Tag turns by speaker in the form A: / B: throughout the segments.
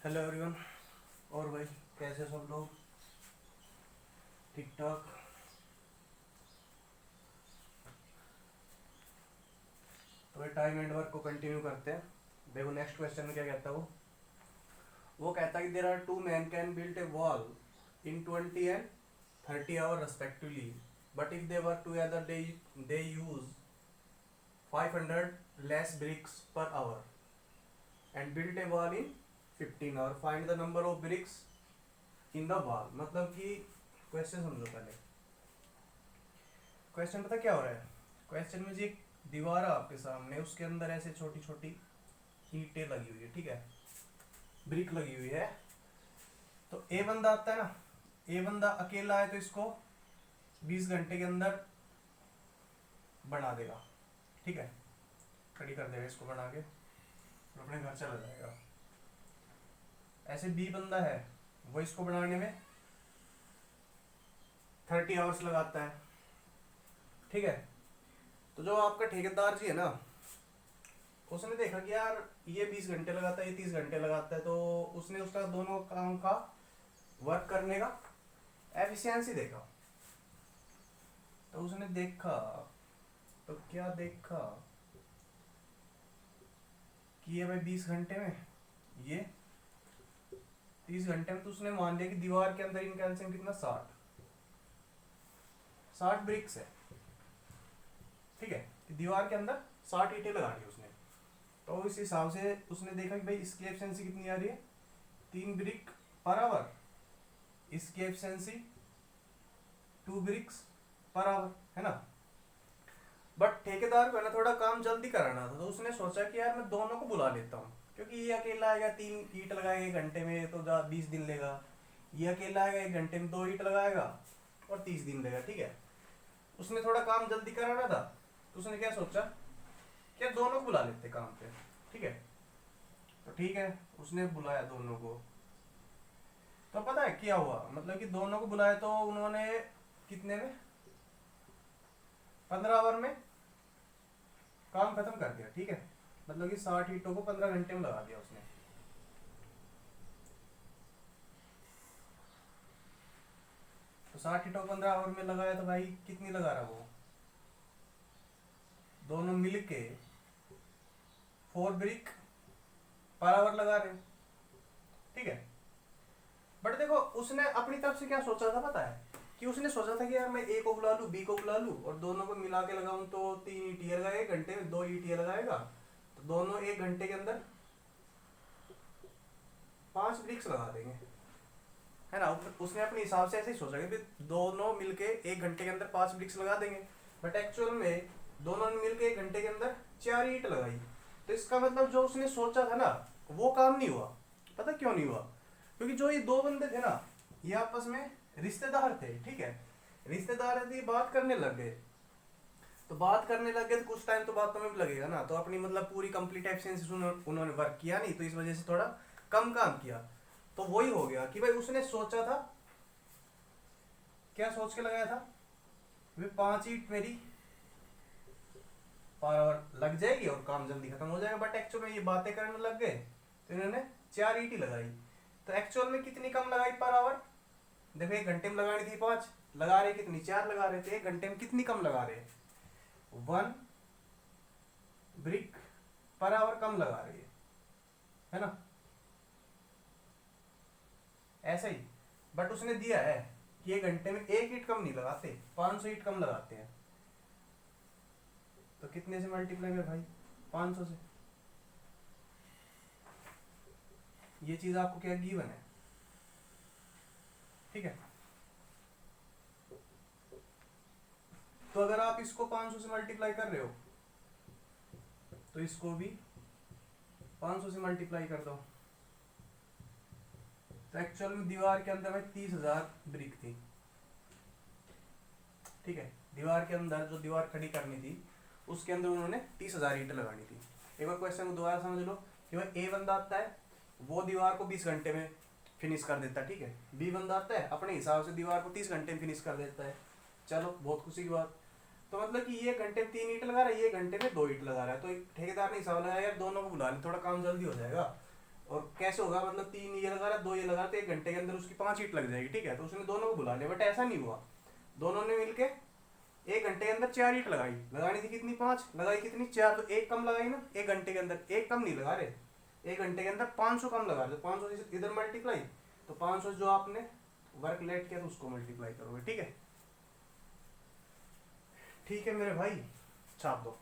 A: Hello everyone. और भाई कैसे सब लोग? ठीक ठाक। तो भाई टाइम एंड वर्क को कंटिन्यू करते हैं। देखो नेक्स्ट क्वेश्चन में क्या कहता है वो कहता है कि there are two man can build a wall in 20 and 30 hours respectively, but if they work together they use 500 less bricks per hour and build a wall in 15 hours. Find the number of bricks in the wall. मतलब कि question समझो पहले। Question पता क्या हो रहा है? Question में जी एक दीवार है आपके सामने, उसके अंदर ऐसे छोटी छोटी ईंटें लगी हुई है, ठीक है, ब्रिक लगी हुई है। तो ए बंदा आता है ना, ए बंदा अकेला है तो इसको 20 घंटे के अंदर बना देगा, ठीक है, खड़ी कर देगा इसको बना के और अपने घर चला जाएगा। ऐसे बी बंदा है, वो इसको बनाने में 30 आवर्स लगाता है, ठीक है। तो जो आपका ठेकेदार जी है ना, उसने देखा कि यार ये 20 घंटे लगाता है, ये 30 घंटे लगाता है, तो उसने उसका दोनों काम का वर्क करने का एफिशिएंसी देखा। तो उसने देखा, तो क्या देखा कि ये भाई 20 घंटे में, ये 30 घंटे में, तो उसने मान लिया कि दीवार के अंदर इनका एलसीएम कितना, 60 ब्रिक्स है, ठीक है। दीवार के अंदर 60 ईंटें लगा दी उसने। तो इस हिसाब से उसने देखा कि भाई इसकी एफिशिएंसी कितनी आ रही है, 3 ब्रिक पर आवर, इसकी एफिशिएंसी 2 ब्रिक्स पर आवर, है ना। बट ठेकेदार को ना थोड़ा काम जल्दी कराना था, तो उसने सोचा कि यार मैं दोनों को बुला लेता हूँ, क्योंकि ये अकेला आएगा 3 ईंट लगाएगा 1 घंटे में तो 20 दिन लेगा, ये अकेला आएगा 1 घंटे में 2 ईंट लगाएगा और 30 दिन लेगा, ठीक है। उसने थोड़ा काम जल्दी कराना था, तो उसने क्या सोचा कि दोनों को बुला लेते काम पे, ठीक है। तो ठीक है, उसने बुलाया दोनों को। तो पता है क्या हुआ, मतलब कि दोनों को बुलाया तो उन्होंने कितने में, 15 आवर में काम खत्म कर दिया, ठीक है। मतलब कि 60 ईंटों को 15 घंटे में लगा दिया उसने। तो 60 ईंटों को 15 आवर में लगाया, तो भाई कितनी लगा रहा वो, दोनों मिलके 4 ब्रिक पर आवर लगा रहे, ठीक है। बट देखो उसने अपनी तरफ से क्या सोचा था पता है, कि उसने सोचा था कि यार मैं ए को बुला लूँ, बी को बुला लूँ और दोनों को मिला के लगाऊं तो 3 ईंटियां लगाएगा 1 घंटे में, 2 ईंटियां लगाएगा, तो दोनों 1 घंटे के अंदर 5 ब्रिक्स लगा देंगे, है ना। उसने अपने हिसाब से ऐसे ही सोचा कि दोनों मिलके 1 घंटे के अंदर 5 ब्रिक्स लगा देंगे। बट एक्चुअल में दोनों ने मिलके 1 घंटे के अंदर 4 ईंट लगाई। तो इसका मतलब जो उसने सोचा था ना, वो काम नहीं हुआ। पता क्यों नहीं हुआ? क्योंकि जो ये दो बंदे थे ना, ये आपस में रिश्तेदार थे, ठीक है। रिश्तेदार थे, बात करने लग गए। तो बात करने लग गए तो कुछ टाइम तो बातों में भी लगेगा ना, तो अपनी मतलब पूरी कंप्लीट एफिशिएंसी उन्होंने वर्क किया नहीं, तो इस वजह से थोड़ा कम काम किया। तो वही हो गया कि भाई उसने सोचा था, क्या सोच के लगाया था, वे 5 ईंट मेरी पर आवर लग जाएगी और काम जल्दी खत्म हो जाएगा। बट एक्चुअल में ये बातें करने लग गए, तो इन्होंने 4 ईंट ही लगाई। तो एक्चुअल में कितनी कम लगाई पर आवर, देखो 1 घंटे में लगानी थी 5, लगा रहे कितनी, 4 लगा रहे थे। 1 घंटे में कितनी कम लगा रहे, 1 ब्रिक पर आवर कम लगा रही है ना, ऐसा ही। बट उसने दिया है कि 1 घंटे में 1 ईंट कम नहीं लगाते, 500 ईंट कम लगाते हैं। तो कितने से मल्टीप्लाई में भाई, 500 से। ये चीज आपको क्या गिवन है, ठीक है। तो अगर आप इसको 500 से मल्टीप्लाई कर रहे हो, तो इसको भी 500 से मल्टीप्लाई कर दो। तो एक्चुअल में दीवार के अंदर में 30,000 ब्रिक थी, ठीक है। दीवार के अंदर जो दीवार खड़ी करनी थी, उसके अंदर उन्होंने 30,000 ईंट लगानी थी। एक बार क्वेश्चन को दोबारा समझ लो कि भाई ए बंदा आता है, वो दीवार को 20 घंटे में फिनिश कर देता है, ठीक है। बी बंदा आता है, अपने हिसाब से दीवार को 30 घंटे में फिनिश कर देता है। चलो बहुत खुशी की बात। तो मतलब कि ये घंटे में 3 ईंट लगा रहा है, ये घंटे में 2 ईंट लगा रहा है। तो ठेकेदार ने हिसाब लगाया यार दोनों को बुला ले, थोड़ा काम जल्दी हो जाएगा। और कैसे होगा, मतलब 3 ये लगा रहा, 2 ये लगा रहा, तो 1 घंटे के अंदर उसकी 5 ईंट लग जाएगी, ठीक है। तो उसने दोनों को बुला लिया, बट ऐसा नहीं हुआ। दोनों ने मिलके 1 घंटे के अंदर 4 ईंट लगाई, लगानी थी कितनी, 5, लगाई कितनी, 4, तो एक कम लगाई ना 1 घंटे के अंदर। एक कम नहीं लगा रहे, 1 घंटे के अंदर 500 कम लगा रहे, तो 500 से इधर मल्टीप्लाई, तो 500 जो आपने वर्क लेट किया तो उसको मल्टीप्लाई करोगे, ठीक है। ठीक है मेरे भाई, छाप दो।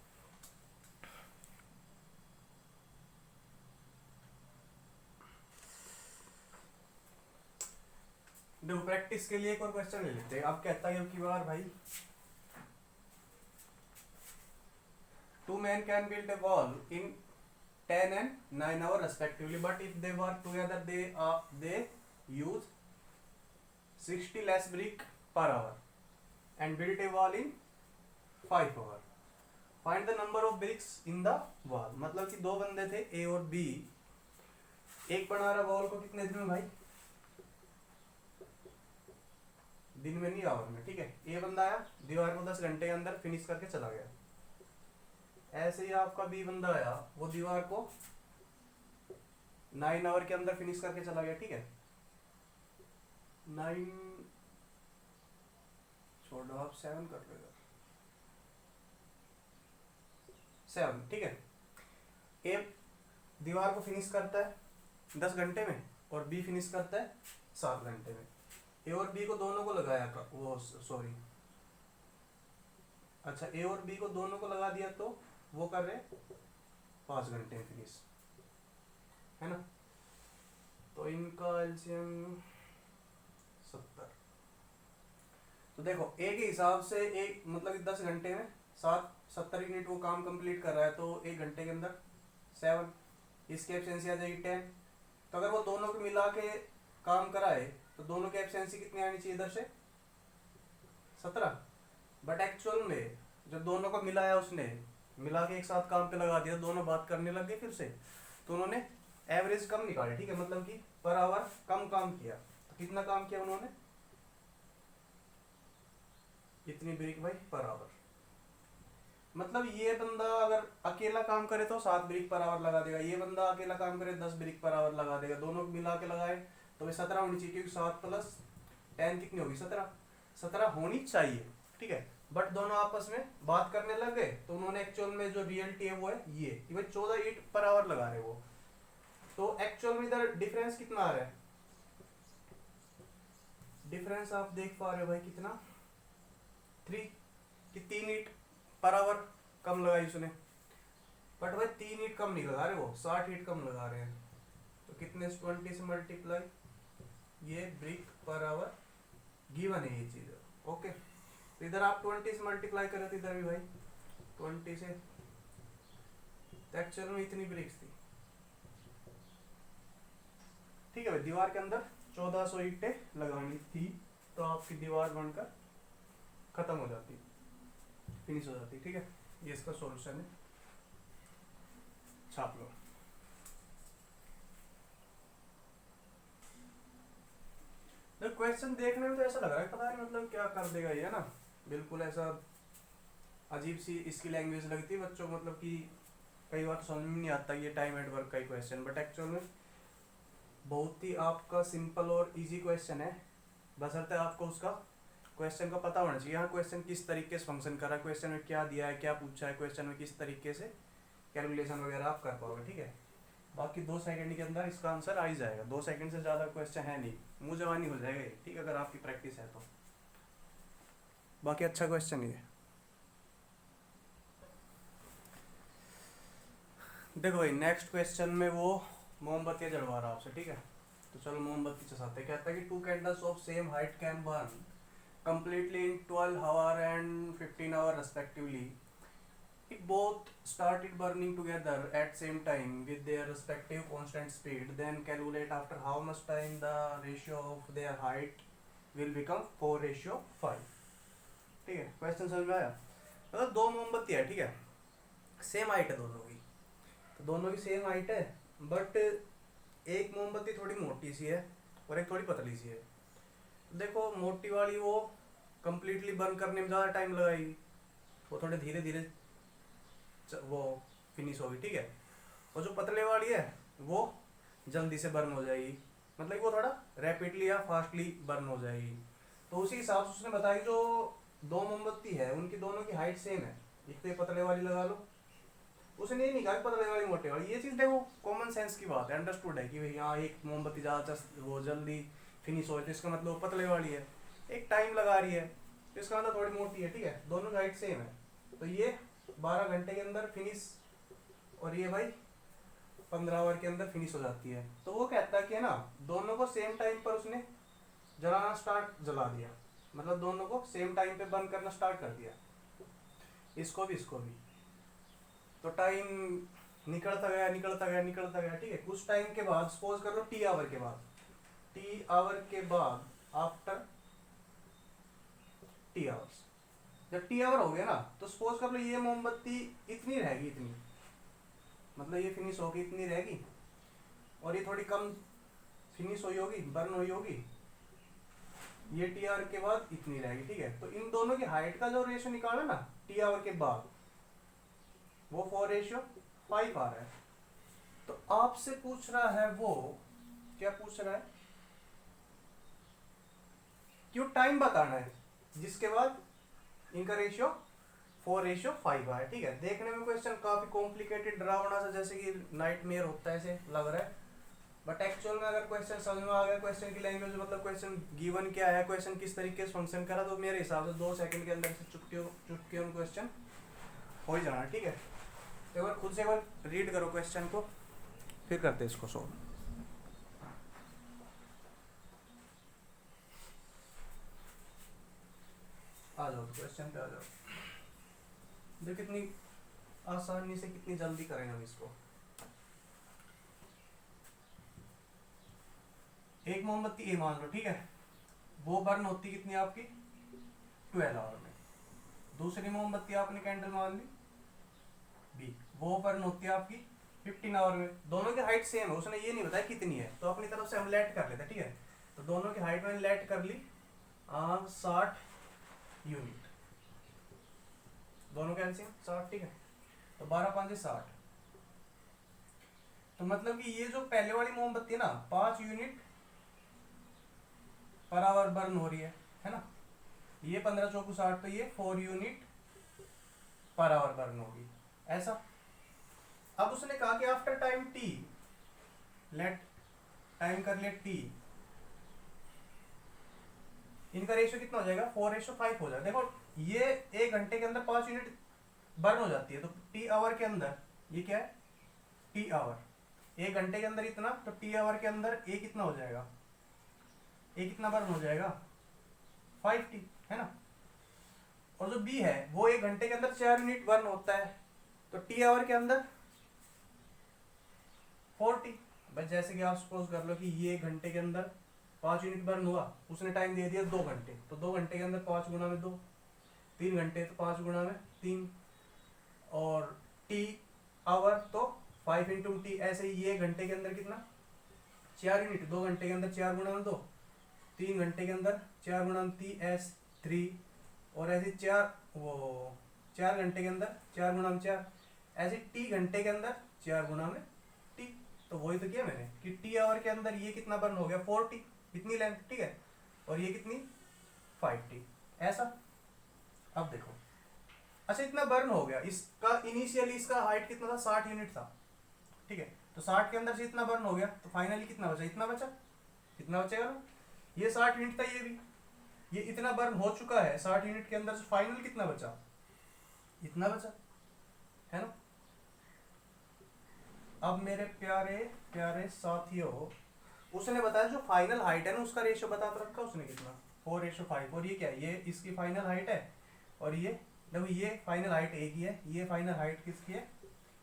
A: देखो प्रैक्टिस के लिए एक और क्वेश्चन ले लेते हैं। आप कहता है कि बार भाई, 2 men can build a wall in 10 and 9 hours respectively, but if they work together they use 60 less brick per hour and build a wall in 5 hours. Find the number of bricks in the wall. मतलब कि 2 बंदे थे ए और B, एक बना रहा wall को कितने दिन में भाई, दिन में नहीं आवर में, ठीक है। ए बंदा आया, दीवार को 10 घंटे के अंदर फिनिश करके चला गया। ऐसे ही आपका बी बंदा आया, वो दीवार को 9 आवर के अंदर फिनिश करके चला गया, ठीक है। 9 छोड़ दो, आप 7 कर लो, 7, ठीक है। ए दीवार को फिनिश करता है 10 घंटे में और बी फिनिश करता है 7 घंटे में। ए और बी को दोनों को लगाया, वो सॉरी, अच्छा ए और बी को दोनों को लगा दिया तो वो कर रहे 5 घंटे में फिनिश, है ना। तो इनका एलसीएम 70। तो देखो ए के हिसाब से एक मतलब 10 घंटे में 70 यूनिट वो काम कंप्लीट कर रहा है, तो 1 घंटे के अंदर 7, इसकी एफिशिएंसी आ जाएगी 10। तो अगर वो दोनों को मिला के काम कराए तो दोनों की एफिशिएंसी कितनी आनी चाहिए इधर से, 17। बट एक्चुअल में जब दोनों को मिलाया, उसने मिला के एक साथ काम पे लगा दिया, दोनों बात करने लग गए फिर से, तो उन्होंने एवरेज कम निकाले, ठीक है, मतलब कि पर आवर कम काम किया। तो कितना काम किया उन्होंने, इतनी ब्रिक भाई पर आवर। मतलब ये बंदा अगर अकेला काम करे तो 7 ब्रिक पर आवर लगा देगा, ये बंदा अकेला काम करे 10 ब्रिक पर आवर लगा देगा, दोनों मिला के लगाए तो 17 होनी चाहिए, क्योंकि 7 प्लस 10 कितनी होगी, 17 होनी चाहिए, ठीक है। बट दोनों आपस में बात करने लग गए, तो उन्होंने एक्चुअल में जो रियलिटी है वो है ये कि भाई 14 ईंट पर आवर लगा रहे वो। तो एक्चुअल में इधर डिफरेंस कितना आ रहा है, डिफरेंस आप देख पा रहे हो भाई कितना, 3, कि 3 ईंट पर आवर कम लगाई उसने। बट भाई 3 ईंट कम नहीं लगा रहे वो, 60 ईंट कम लगा रहे हैं। तो कितने 20 से मल्टीप्लाई, ये ब्रिक पर आवर गिवन है ये चीज, ओके। तो इधर आप 20 से मल्टीप्लाई करें तो इधर भी भाई 20 से, तो एक्चुअल में इतनी ब्रिक्स थी, ठीक है भाई। दीवार के अंदर 1400 ईंटें लगानी थी, तो आपकी दीवार बनकर खत्म हो जाती, फिनिश हो जाती, ठीक है। ये इसका सॉल्यूशन है, छाप लो। तो क्वेश्चन देखने में तो ऐसा लग रहा है पता नहीं मतलब क्या कर देगा ये, है ना, बिल्कुल ऐसा अजीब सी इसकी लैंग्वेज लगती है बच्चों को, मतलब कि कई बार तो समझ में नहीं आता ये टाइम एट वर्क का ही क्वेश्चन, बट एक्चुअल में बहुत ही आपका सिंपल और इजी क्वेश्चन है, बशर्ते आपको उसका क्वेश्चन का पता होना चाहिए। यहाँ क्वेश्चन किस तरीके से फंक्शन कर रहा है, क्वेश्चन में क्या दिया है, क्या पूछा है, क्वेश्चन में किस तरीके से कैलकुलेशन वगैरह आप कर पाओगे, ठीक है। बाकी 2 सेकंड के अंदर इसका आंसर आ ही जाएगा, 2 सेकंड से ज़्यादा क्वेश्चन है नहीं, मुँह जवानी हो जाएगा ये, ठीक है, अगर आपकी प्रैक्टिस है तो। बाकी अच्छा क्वेश्चन ही है। देखो भाई नेक्स्ट क्वेश्चन में वो मोमबत्ती जलवा रहा आपसे, ठीक है। तो चलो मोमबत्ती चलाते हैं। कहता है कि 2 candles of same height can burn completely in 12 hour and 15 hour respectively. If both started burning together at same time with their respective constant speed, then calculate after how much time the ratio of their height will become 4:5. ठीक है, question समझ में आया। मतलब 2 मोमबत्ती है, ठीक है, सेम हाइट है दोनों की, तो दोनों की सेम हाइट है, बट एक मोमबत्ती थोड़ी मोटी सी है और एक थोड़ी पतली सी है। देखो मोटी वाली वो कंप्लीटली बर्न करने में ज़्यादा टाइम लगाएगी, वो थोड़े धीरे धीरे वो फिनिश होगी, ठीक है। और जो पतले वाली है वो जल्दी से बर्न हो जाएगी, मतलब वो थोड़ा रैपिडली या फास्टली बर्न हो जाएगी। तो उसी हिसाब से उसने बताया जो दो मोमबत्ती है उनकी दोनों की हाइट सेम है, एक तो ये पतले वाली लगा लो, उसने ये नहीं कहा पतले वाली मोटे वाली, ये चीज़ देखो कॉमन सेंस की बात है, अंडरस्टूड है कि भाई हाँ एक मोमबत्ती ज़्यादा वो जल्दी फिनिश हो, तो इसका मतलब पतले वाली है, एक टाइम लगा रही है तो इसका मतलब थोड़ी मोटी है, ठीक है, दोनों की हाइट सेम है, तो ये 12 घंटे के अंदर फिनिश और ये भाई 15 आवर के अंदर फिनिश हो जाती है। तो वो कहता है कि है ना दोनों को सेम टाइम पर उसने जलाना स्टार्ट जला दिया, मतलब दोनों को सेम टाइम पे बंद करना स्टार्ट कर दिया, इसको भी। तो टाइम निकलता गया निकलता गया निकलता गया, ठीक है, कुछ टाइम के बाद सपोज कर लो टी आवर के बाद, टी आवर के बाद आफ्टर टी आवर्स, जब टी आवर हो गया ना तो सपोज कर लो ये मोमबत्ती इतनी रहेगी, इतनी मतलब ये फिनिश होगी इतनी रहेगी, और ये थोड़ी कम फिनिश हुई होगी बर्न हुई होगी, ये टी आवर के बाद इतनी रहेगी, ठीक है। तो इन दोनों की हाइट का जो रेशियो निकाला ना टी आवर के बाद वो 4:5 आ रहा है। तो आपसे पूछ रहा है वो क्या पूछ रहा है, क्यों टाइम बताना है जिसके बाद इनका रेशियो 4:5 है, ठीक है। देखने में क्वेश्चन काफी कॉम्प्लिकेटेड डरावना सा जैसे कि नाइटमेयर होता है ऐसे लग रहा है, बट एक्चुअल में अगर क्वेश्चन समझ में आ गया, क्वेश्चन की लैंग्वेज मतलब क्वेश्चन गिवन क्या है, क्वेश्चन किस तरीके से फंक्शन करा, तो मेरे हिसाब से 2 सेकंड के अंदर से चुटकी ऑन क्वेश्चन हो ही जाना, ठीक है। तो एक बार खुद से एक बार रीड करो क्वेश्चन को, फिर करते हैं इसको सॉल्व। आ जाओ क्वेश्चन पे आ जाओ, देखो कितनी आसानी से कितनी जल्दी करेंगे हम इसको। एक मोमबत्ती ए मान लो, ठीक है, वो बर्न होती कितनी आपकी 12 आवर में। दूसरी मोमबत्ती आपने कैंडल मान ली बी, वो बर्न होती है आपकी 15 आवर में। दोनों की हाइट सेम है, उसने ये नहीं बताया कितनी है, तो अपनी तरफ से हम लेट कर लेते हैं, ठीक है। तो दोनों की हाइट मैंने लेट कर ली 60 यूनिट, दोनों का एलसीएम 60, ठीक है। तो 12×5 = 60, तो मतलब कि ये जो पहले वाली मोमबत्ती है ना 5 यूनिट पर आवर बर्न हो रही है ना, ये 15×4 = 60, तो ये 4 यूनिट पर आवर बर्न होगी, ऐसा। अब उसने कहा कि after time T, let time कर ले टी, इनका रेशियो कितना हो जाएगा 4:5 हो जाएगा। देखो ये 1 घंटे के अंदर 5 यूनिट बर्न हो जाती है, तो टी आवर के अंदर ये क्या है टी आवर, 1 घंटे के अंदर इतना, तो टी आवर के अंदर ए कितना हो जाएगा, ए कितना बर्न हो जाएगा 5t, है ना। और जो बी है वो 1 घंटे के अंदर 4 यूनिट बर्न होता है, तो टी आवर के अंदर 4t। बस जैसे कि आप सपोज कर लो कि ये 1 घंटे के अंदर 5 यूनिट बर्न हुआ, उसने टाइम दे दिया 2 घंटे, तो 2 घंटे के अंदर 5 गुणा में 2, 3 घंटे तो 5 गुणा में 3, और टी आवर तो 5 × t, ऐसे ही ये घंटे के अंदर कितना 4 यूनिट, 2 घंटे के अंदर 4 गुणा में 2, 3 घंटे के अंदर 4 गुणा में 3, और ऐसे 4 घंटे के अंदर 4 गुणा में 4, ऐसे टी घंटे के अंदर 4 गुणा में टी। तो वही तो किया मैंने कि टी आवर के अंदर ये कितना बर्न हो गया 4t, इतनी लेंथ, ठीक है, और ये कितनी 5t, ऐसा। अब देखो अच्छा इतना बर्न हो गया, इसका इनिशियली इसका हाइट कितना था 60 यूनिट था, ठीक है, तो 60 के अंदर से इतना बर्न हो गया, तो फाइनली कितना बचा, इतना बचा, कितना बचेगा ना, ये 60 यूनिट था, ये भी ये इतना बर्न हो चुका है 60 यूनिट के अंदर से, फाइनल कितना बचा, इतना बचा, है ना। अब मेरे प्यारे प्यारे साथियों, उसने बताया जो फाइनल हाइट है ना उसका रेशियो बता तो रखा उसने कितना 4:5, और ये क्या है, ये इसकी फाइनल हाइट है, और ये देखो ये फाइनल हाइट ए की है, ये फाइनल हाइट किसकी है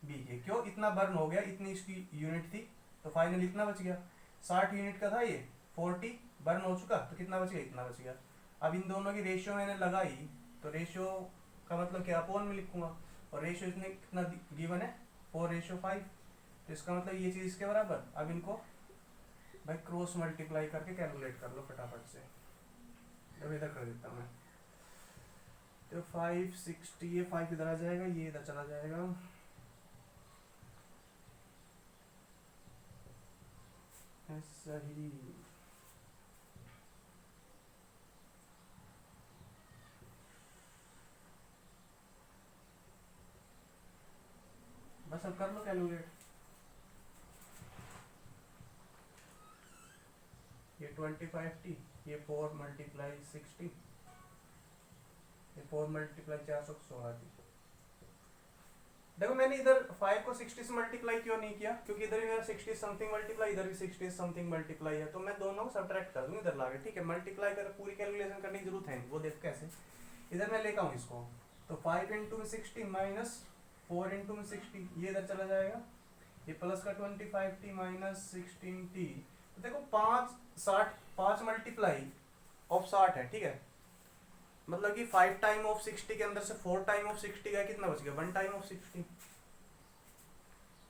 A: बी की। क्यों इतना बर्न हो गया, इतनी इसकी यूनिट थी, तो फाइनल इतना बच गया, 60 यूनिट का था ये, 40 बर्न हो चुका, तो कितना बच गया, इतना बच गया। अब इन दोनों की रेशियो मैंने लगाई, तो रेशियो का मतलब क्या अपोन में लिखूंगा, और रेशियो इसने कितना गिवन है 4:5, तो इसका मतलब ये चीज़ इसके बराबर। अब इनको भाई क्रॉस मल्टीप्लाई करके कैलकुलेट कर लो फटाफट से, जब इधर कर देता हूँ मैं, तो 560, ये 5 इधर आ जाएगा, ये इधर चला जाएगा, सही। बस अब कर लो कैलकुलेट। ये 25t, ये 4 मल्टीप्लाई 60, ये 4 मल्टीप्लाई 416 थी। देखो मैंने इधर 5 को 60 से मल्टीप्लाई क्यों नहीं किया, क्योंकि इधर भी मेरा 60 समथिंग मल्टीप्लाई, इधर भी 60 समथिंग मल्टीप्लाई है, तो मैं दोनों को सब्ट्रैक्ट कर दूंगा इधर लाके, ठीक है। मल्टीप्लाई कर पूरी कैलकुलेशन करने की जरूरत है नहीं, वो देख कैसे। इधर मैं लेकर आऊँ इसको, तो 5 इंटू में 60 माइनस 4 इंटू में 60, ये इधर चला जाएगा, ये प्लस का 25t माइनस 16t। तो देखो 5 मल्टीप्लाई ऑफ 60 है, ठीक है। मतलब कि 5 टाइम ऑफ 60 के अंदर से 4 टाइम ऑफ 60 का कितना बच गया, 1 टाइम ऑफ 60।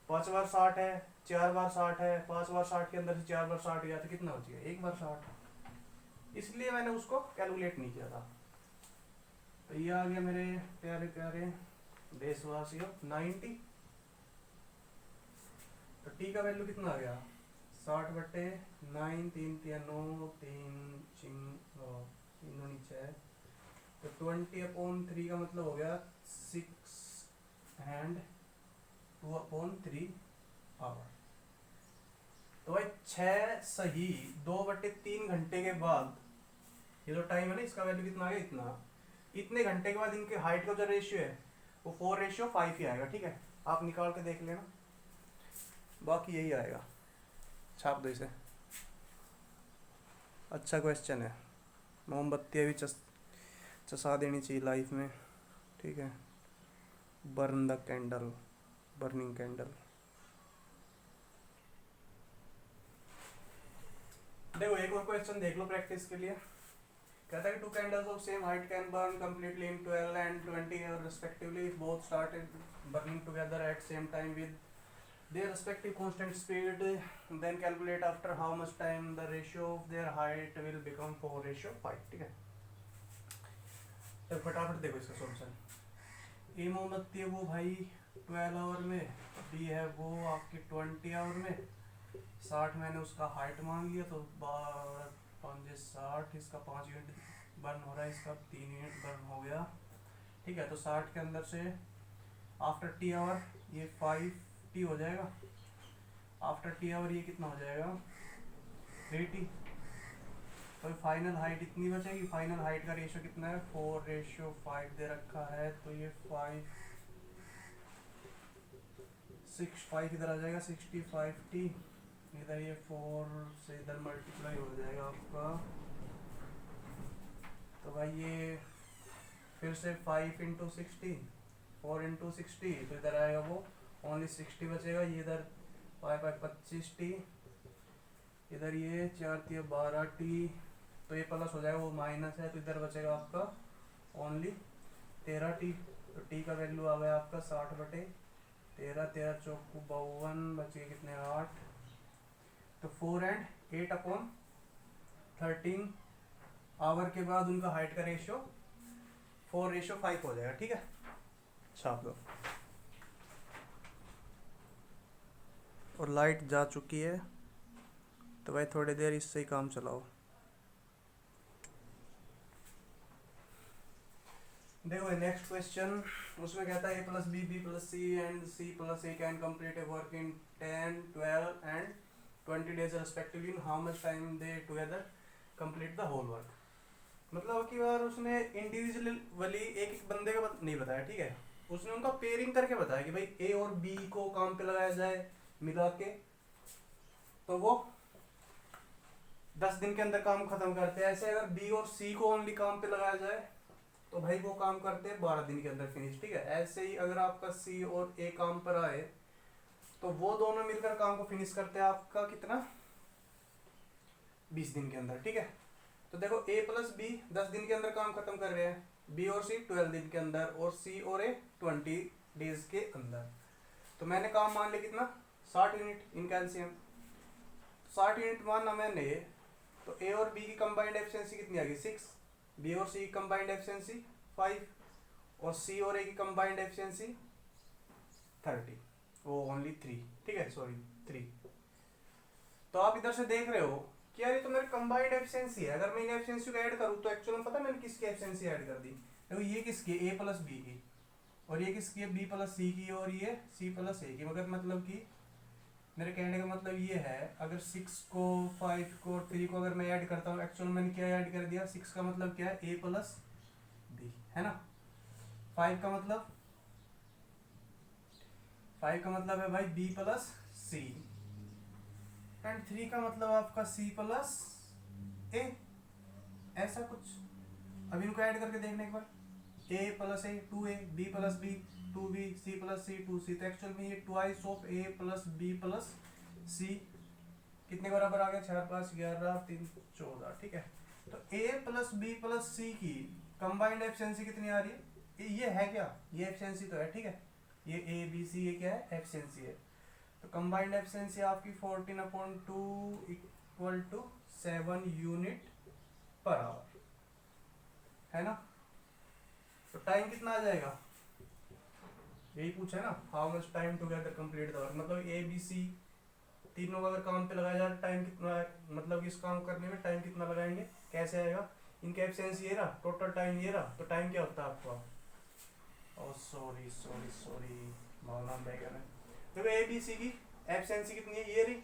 A: 5 बार 60 है, 4 बार 60 है, 5 बार 60 के अंदर से 4 बार 60 गया तो कितना बच गया, 1 बार 60। इसलिए मैंने उसको कैलकुलेट नहीं किया था। तो ये आ गया मेरे प्यारे प्यारे देशवासियों 90। तो टी का वैल्यू कितना आ गया, 60/9, 3 × 9, 3 6, तो 20/3 का मतलब हो गया 6 एंड 2/3 आवर। तो भाई 6 सही 2/3 घंटे के बाद, ये जो टाइम है ना इसका वैल्यू कितना आ गया, इतने घंटे के बाद इनके हाइट का जो रेशियो है वो 4:5 ही आएगा, ठीक है। आप निकाल के देख लेना, बाकी यही आएगा, छाप दो इसे। अच्छा क्वेश्चन है, मोमबत्तियाँ भी चसा देनी चाहिए लाइफ में, ठीक है। Burn the candle, burning candle. देखो एक और क्वेश्चन देख लो प्रैक्टिस के लिए। कहता है कि 2 candles of same height can burn completely in 12 and 20 hours respectively if both started burning together at same time with their respective constant speed, then calculate after how much time the ratio of their height will become 4:5, ठीक है। तो फटाफट देखो इसका solution. ए मोमबत्ती है वो भाई 12 आवर में, बी है वो आपकी 20 आवर में, 60 मैंने उसका हाइट मांग लिया, तो 5×60, इसका 5 यूनिट बर्न हो रहा है, इसका 3 यूनिट बर्न हो गया, ठीक है। तो 60 के अंदर से आफ्टर टी आवर ये 5t हो जाएगा, आफ्टर टी आवर ये कितना हो जाएगा 3t। तो फाइनल हाइट इतनी बचेगी, फाइनल हाइट का रेशियो कितना है 4:5 दे रखा है, तो ये 5 इधर आ जाएगा 65t, इधर ये 4 से इधर मल्टीप्लाई हो जाएगा आपका, तो भाई ये फिर से 5 × 60, 4 × 60, तो इधर आएगा वो ओनली 60 बचेगा, ये इधर 5×25t, इधर ये 4×12t, तो ये प्लस हो जाएगा, वो माइनस है, तो इधर बचेगा आपका ओनली 13t। तो t का वैल्यू आ गया आपका 60/13, 13 चौक 52, बचे कितने 8, तो 4 and 8/13 आवर के बाद उनका हाइट का रेशियो 4:5 हो जाएगा, ठीक है। छाप दो। और लाइट जा चुकी है, तो भाई थोड़ी देर इससे ही काम चलाओ। देखो नेक्स्ट क्वेश्चन, उसमें कहता है a + b, b + c and c + a can complete a work in 10, 12 and 20 days respectively, in how much time they together complete the whole work। मतलब कि बार उसने इंडिविजुअली एक एक बंदे का नहीं बताया, ठीक है। उसने उनका पेयरिंग करके बताया कि भाई ए और बी को काम पे लगाया जाए मिला के, तो वो 10 दिन के अंदर काम खत्म करते हैं। ऐसे अगर बी और सी को ओनली काम पे लगाया जाए तो भाई वो काम करते हैं 12 दिन के अंदर फिनिश, ठीक है। ऐसे ही अगर आपका सी और ए काम पर आए तो वो दोनों मिलकर काम को फिनिश करते हैं आपका कितना 20 दिन के अंदर, ठीक है। तो देखो a + b 10 दिन के अंदर काम खत्म कर रहे हैं, b और c 12 दिन के अंदर, और c और a 20 डेज के अंदर। तो मैंने काम मान लिया कितना 60 यूनिट इन कैल्शियम, 60 यूनिट माना मैंने, तो a और b की कंबाइंड एफिशिएंसी कितनी आ गई 6, b और c की कंबाइंड एफिशिएंसी 5, और c और a की कंबाइंड एफिशिएंसी 30, वो ओनली 3, ठीक है, सॉरी 3। तो आप इधर से देख रहे हो कि यार ये तो मेरे कंबाइंड एफिशिएंसी है। अगर मैं इन एफिशिएंसी को ऐड करूँ तो एक्चुअल में पता है मैंने किसकी एफिशिएंसी ऐड कर दी। देखो ये किसकी, ए प्लस बी की, और ये किसकी है, बी प्लस सी की, और ये सी प्लस ए की। मगर मतलब कि मेरे कहने का मतलब ये है, अगर 6 को 5 को 3 को अगर मैं ऐड करता हूँ, एक्चुअल मैंने क्या ऐड कर दिया, 6 का मतलब क्या है, ए प्लस बी है ना। 5 का मतलब 5 का मतलब है भाई बी प्लस सी, एंड 3 का मतलब आपका सी प्लस ए, ऐसा कुछ। अब इनको ऐड करके देखने एक बार, A plus A 2a, B plus B 2b, C plus C 2c। तो एक्चुअल में ये twice of A plus B plus C कितने के बराबर आ गया, 4 5 11 3 14, ठीक है। तो ए प्लस बी प्लस सी की कंबाइंड एफिशिएंसी कितनी आ रही है, ये है क्या, ये एफिशिएंसी तो है, ठीक है। ये ए बी सी ये क्या है, एफिशिएंसी है। तो कंबाइंड एफिशिएंसी आपकी 14/2 equal to 7 unit per hour है ना। तो टाइम कितना आ जाएगा, यही पूछा है ना, how much time together complete the work. मतलब ए बी सी तीनों का अगर काम पे लगाया जाए टाइम कितना है, मतलब इस काम करने में टाइम कितना लगाएंगे, कैसे आएगा। इनका एफिशिएंसी ये रहा, टोटल टाइम ये रहा, तो टाइम क्या होता है आपका, ओह सॉरी सॉरी सॉरी भावना बह गया मैं। देखो ए बी सी की एफिशिएंसी कितनी है, ये रही,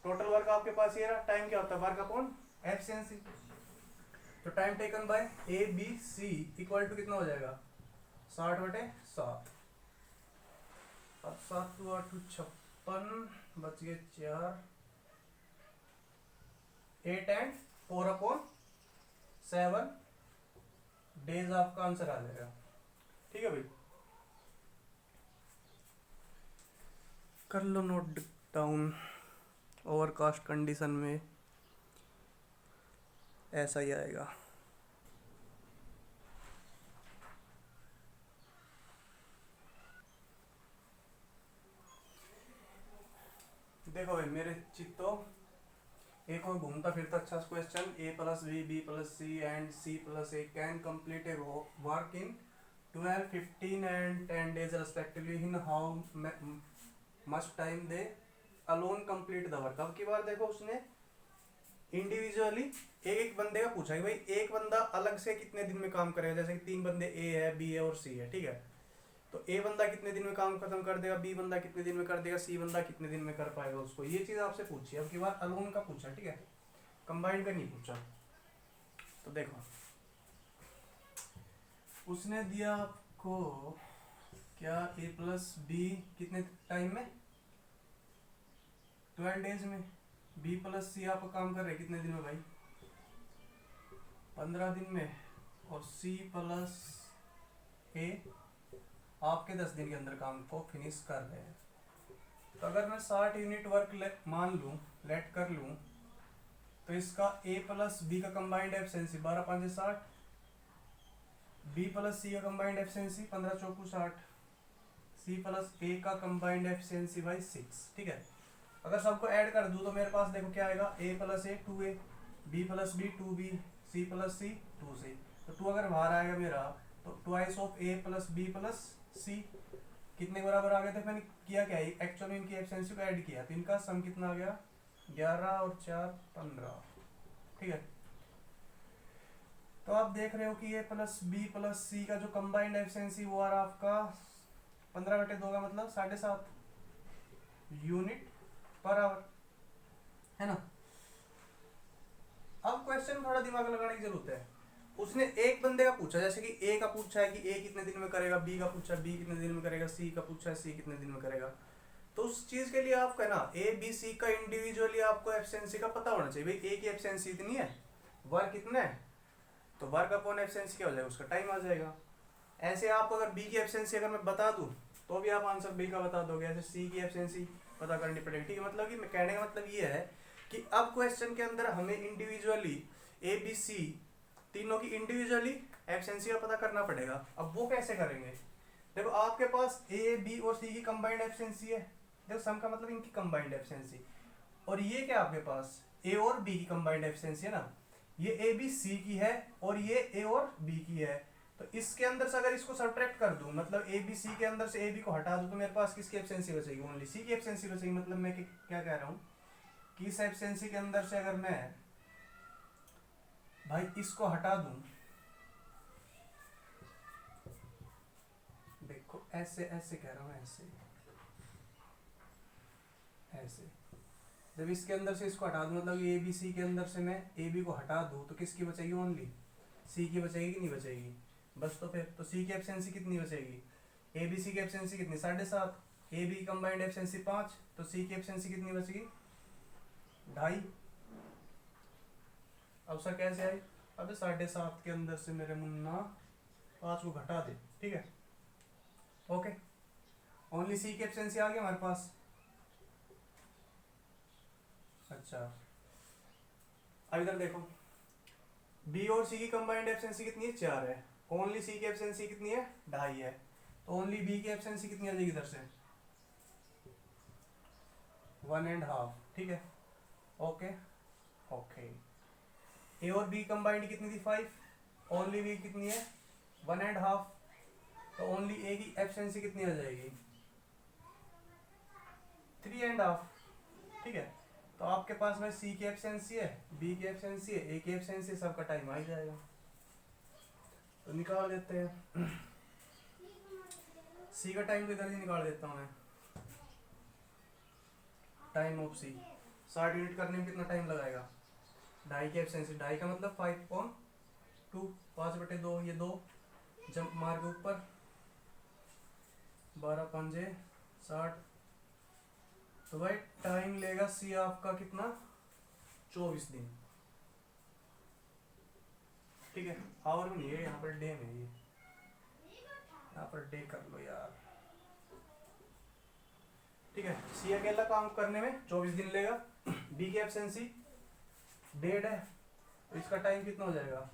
A: टोटल वर्क आपके पास ये रहा, टाइम क्या होता है, वर्क अपॉन एफिशिएंसी। तो time taken by A B C equal to कितना हो जाएगा, 60/7। अब 7 2 8 56, बच गए 4, 8 एंड 4/7 डेज आपका आंसर आ जाएगा, ठीक है भाई। कर लो नोट डाउन, ओवरकास्ट कंडीशन में ऐसा ही आएगा। देखो भाई मेरे चित्तो एक और घूमता फिरता अच्छा question, A plus B B plus C and C plus A can complete a work in 12 15 and 10 days respectively, in how much time they alone complete the work. अब की बार देखो उसने इंडिविजुअली एक एक बंदे का पूछा कि भाई एक बंदा अलग से कितने दिन में काम करेगा, जैसे कि 3 बंदे ए है बी है और सी है, ठीक है। तो ए बंदा कितने दिन में काम खत्म कर देगा, बी बंदा कितने दिन में कर देगा, सी बंदा कितने दिन में कर पाएगा उसको, ये चीज आपसे पूछी। अब की बार अलोन का पूछा, ठीक है, कंबाइंड का नहीं पूछा। तो देखो उसने दिया आपको क्या, ए प्लस बी कितने टाइम में, 12 days में। बी प्लस सी आप काम कर रहे कितने दिन में भाई, 15 दिन में। और सी प्लस ए आपके 10 दिन के अंदर काम को फिनिश कर रहे हैं। तो अगर मैं 60 यूनिट वर्क मान लूँ, लेट कर लूँ, तो इसका ए प्लस बी का कंबाइंड एफिशिएंसी 12 5 60, बी प्लस सी का कंबाइंड एफिशिएंसी 15 4 60, सी प्लस ए का कंबाइंड एफिशिएंसी भाई 6, ठीक है। अगर सबको ऐड कर दूँ तो मेरे पास देखो क्या आएगा, A plus A 2a, B plus B 2b, C plus C 2c। तो 2 अगर बाहर आएगा मेरा, तो twice of A plus B plus C कितने के बराबर आ गए थे। मैंने किया क्या है, एक्चुअली इनकी एफिशिएंसी को ऐड किया, तो इनका सम कितना आ गया, 11 और 4 15, ठीक है। तो आप देख रहे हो कि ए प्लस बी प्लस सी का जो कंबाइंड एफिशिएंसी वो आ रहा आपका 15/2 का मतलब 7.5 यूनिट पर आवर, है ना। अब क्वेश्चन थोड़ा दिमाग लगाने की जरूरत है। उसने एक बंदे का पूछा, जैसे कि ए का पूछा है कि ए कितने दिन में करेगा, बी का पूछा है बी कितने दिन में करेगा, सी का पूछा है सी कितने दिन में करेगा। तो उस चीज के लिए आपका ना ए बी सी का इंडिविजुअली आपको एफिशिएंसी का पता होना चाहिए। भाई ए की एफिशिएंसी इतनी है, वर्क कितना है, तो वर्क अपॉन एफिशिएंसी क्या हो जाएगा, उसका टाइम आ जाएगा। ऐसे आप अगर बी की एफिशिएंसी अगर मैं बता दूं तो भी आप आंसर बी का बता दोगे, ऐसे सी की एफिशिएंसी पता करनी पड़ेगी, ठीक है। मतलब कि कहने का मतलब ये है कि अब क्वेश्चन के अंदर हमें इंडिविजुअली ए बी सी तीनों की इंडिविजुअली एफिशिएंसी का पता करना पड़ेगा। अब वो कैसे करेंगे, देखो आपके पास ए बी और सी की कंबाइंड एफिशिएंसी है, देखो सम का मतलब इनकी कंबाइंड एफिशिएंसी, और ये क्या आपके पास ए और बी की कंबाइंड एफिशिएंसी है ना, ये ए बी सी की है और ये ए और बी की है। तो इसके अंदर से अगर इसको सब्ट्रैक्ट कर दूं, मतलब ए बी सी के अंदर से ए बी को हटा दूं, तो मेरे पास किसकी एफिशिएंसी बचेगी, ओनली सी की एफिशिएंसी बचेगी। मतलब मैं क्या कह रहा हूँ किस एफिशिएंसी के अंदर से अगर मैं भाई इसको हटा दूं, देखो ऐसे ऐसे कह रहा हूं, ऐसे ऐसे, जब इसके अंदर से इसको हटा दूं, मतलब ए बी सी के अंदर से मैं ए बी को हटा दूं, तो किसकी बचेगी? ओनली सी की बचेगी कि नहीं बचेगी? बस तो फिर तो सी की एफिशिएंसी कितनी बचेगी? ए बी सी की एफिशिएंसी कितनी? 7.5। ए बी कंबाइंड एफिशिएंसी 5, तो सी की एफिशिएंसी कितनी बचेगी? 2.5। अब सर कैसे आई? अबे 7.5 के अंदर से मेरे मुन्ना 5 को घटा दे, ठीक है, ओके। ओनली सी की एफिशिएंसी आ गया हमारे पास। अच्छा, अब इधर देखो, बी और सी की कंबाइंड एफिशिएंसी कितनी है? 4 है। ओनली सी की एफिशिएंसी कितनी है? 2.5 है। तो ओनली बी की एफिशिएंसी कितनी आ जाएगी इधर से? 1.5, ठीक है, ओके ओके। ए और बी कंबाइंड कितनी थी? 5। ओनली बी कितनी है? 1.5। तो ओनली ए की एफिशिएंसी कितनी आ जाएगी? 3.5, ठीक है। तो आपके पास में सी की एफिशिएंसी है, बी की एफिशिएंसी है, ए की एफिशिएंसी, सबका टाइम आ ही जाएगा, तो निकाल देते हैं। सी का टाइम तो इधर ही निकाल देता हूँ मैं। टाइम ऑफ सी 60 यूनिट करने में कितना टाइम लगाएगा? 2.5 की एफिशिएंसी, 2.5 का मतलब 5/2, 5/2, ये 2 जंप मार के ऊपर, 12 पंजे 60। तो भाई टाइम लेगा सी आपका कितना? 24 दिन, ठीक है। आवर में नहीं है, यहाँ पर डे में, ये यहाँ पर डे कर लो यार, ठीक है। सी अकेला काम करने में 24 दिन लेगा। बी की एफिशिएंसी 1.5 है, तो इसका टाइम कितना हो जाएगा?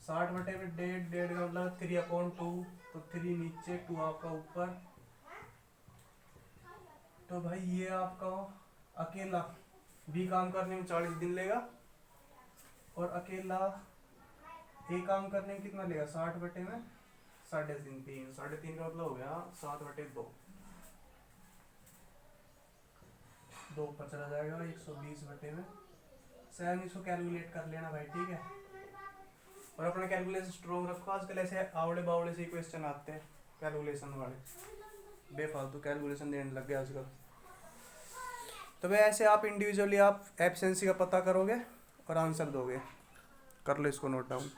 A: 60/1.5, 1.5 का मतलब 3/2, तो 3 नीचे 2 आपका ऊपर। तो भाई ये आपका अकेला बी काम करने में 40 दिन लेगा, और अकेला ए काम करने में कितना लेगा? 60 में 3.5, 3.5 का मतलब हो गया 7/2, 2 ऊपर चला जाएगा, 120 में 7। इसको कैलकुलेट कर लेना भाई, ठीक है। और अपना कैलकुलेशन स्ट्रॉन्ग रखो, आजकल ऐसे आवड़े बावड़े से क्वेश्चन आते हैं कैलकुलेशन वाले, बेफालतू कैलकुलेशन देने लग गए आजकल। तो भाई ऐसे आप इंडिविजुअली आप एफिशिएंसी का पता करोगे और आंसर दोगे। कर लो इसको नोट डाउन।